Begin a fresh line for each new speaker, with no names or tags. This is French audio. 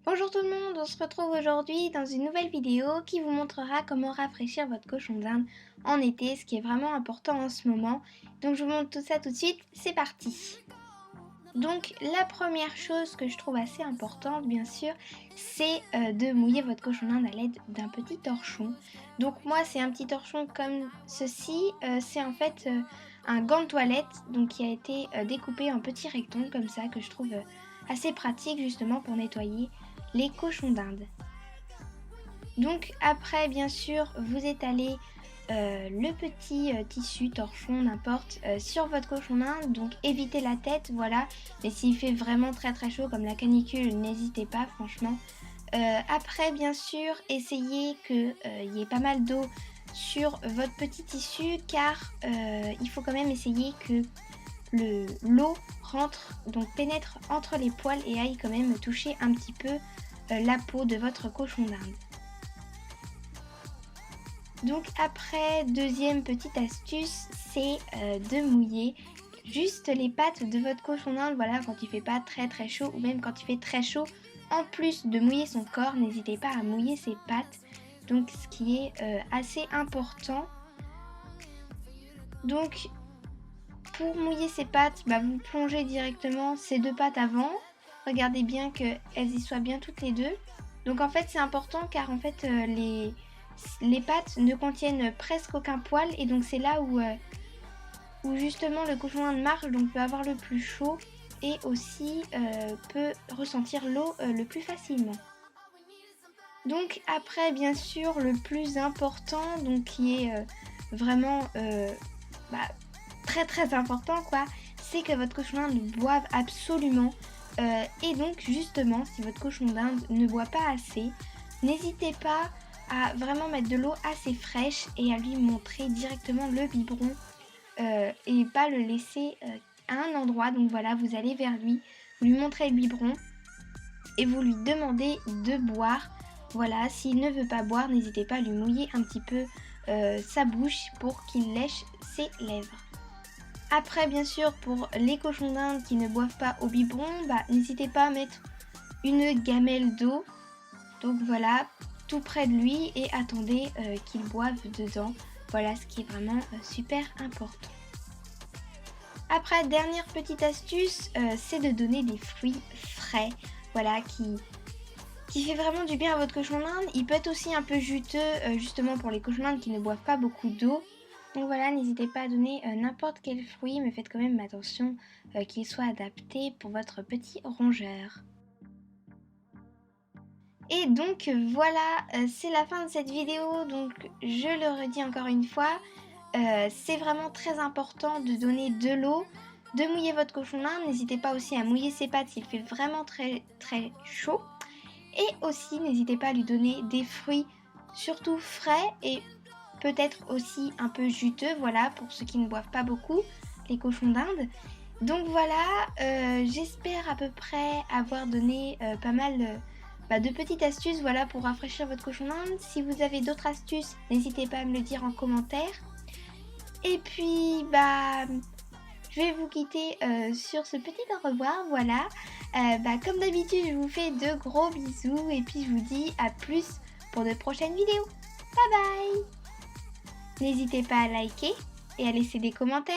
Bonjour tout le monde, on se retrouve aujourd'hui dans une nouvelle vidéo qui vous montrera comment rafraîchir votre cochon d'Inde en été, ce qui est vraiment important en ce moment. Donc je vous montre tout ça tout de suite, c'est parti. Donc la première chose que je trouve assez importante bien sûr, c'est de mouiller votre cochon d'Inde à l'aide d'un petit torchon. Donc moi c'est un petit torchon comme ceci, c'est en fait un gant de toilette donc qui a été découpé en petits rectangles comme ça que je trouve assez pratique justement pour nettoyer les cochons d'Inde. Donc après bien sûr vous étalez le petit tissu, torchon, n'importe, sur votre cochon d'Inde, donc évitez la tête, voilà, mais s'il fait vraiment très chaud comme la canicule, n'hésitez pas franchement. Après bien sûr essayez qu'il y ait pas mal d'eau sur votre petit tissu car il faut quand même essayer que l'eau rentre, donc pénètre entre les poils et aille quand même toucher un petit peu la peau de votre cochon d'Inde. Donc après, deuxième petite astuce, c'est de mouiller juste les pattes de votre cochon d'Inde, voilà, quand il fait pas très chaud ou même quand il fait très chaud. En plus de mouiller son corps, n'hésitez pas à mouiller ses pattes, donc ce qui est assez important. Donc pour mouiller ses pattes, vous plongez directement ces deux pattes avant. Regardez bien qu'elles y soient bien toutes les deux. Donc en fait c'est important car en fait les pattes ne contiennent presque aucun poil et donc c'est là où justement le cochon d'Inde marche, donc peut avoir le plus chaud et aussi peut ressentir l'eau le plus facilement. Donc après bien sûr le plus important, donc qui est vraiment très important quoi, c'est que votre cochon d'Inde boive absolument. Et donc justement si votre cochon d'Inde ne boit pas assez, n'hésitez pas à vraiment mettre de l'eau assez fraîche et à lui montrer directement le biberon et pas le laisser à un endroit. Donc voilà, vous allez vers lui, vous lui montrez le biberon et vous lui demandez de boire. Voilà, s'il ne veut pas boire, n'hésitez pas à lui mouiller un petit peu sa bouche pour qu'il lèche ses lèvres. Après bien sûr pour les cochons d'Inde qui ne boivent pas au biberon, n'hésitez pas à mettre une gamelle d'eau. Donc voilà, tout près de lui et attendez qu'il boive dedans. Voilà ce qui est vraiment super important. Après, dernière petite astuce, c'est de donner des fruits frais. Voilà, qui fait vraiment du bien à votre cochon d'Inde. Il peut être aussi un peu juteux justement pour les cochons d'Inde qui ne boivent pas beaucoup d'eau. Donc voilà, n'hésitez pas à donner n'importe quel fruit, mais faites quand même attention qu'il soit adapté pour votre petit rongeur. Et donc voilà, c'est la fin de cette vidéo, donc je le redis encore une fois, c'est vraiment très important de donner de l'eau, de mouiller votre cochon d'Inde, n'hésitez pas aussi à mouiller ses pattes s'il fait vraiment très chaud. Et aussi n'hésitez pas à lui donner des fruits surtout frais et peut-être aussi un peu juteux, voilà, pour ceux qui ne boivent pas beaucoup, les cochons d'Inde. Donc voilà, j'espère à peu près avoir donné pas mal de petites astuces, voilà, pour rafraîchir votre cochon d'Inde. Si vous avez d'autres astuces, n'hésitez pas à me le dire en commentaire. Et puis, je vais vous quitter sur ce petit au revoir, voilà. Comme d'habitude, je vous fais de gros bisous et puis je vous dis à plus pour de prochaines vidéos. Bye bye! N'hésitez pas à liker et à laisser des commentaires.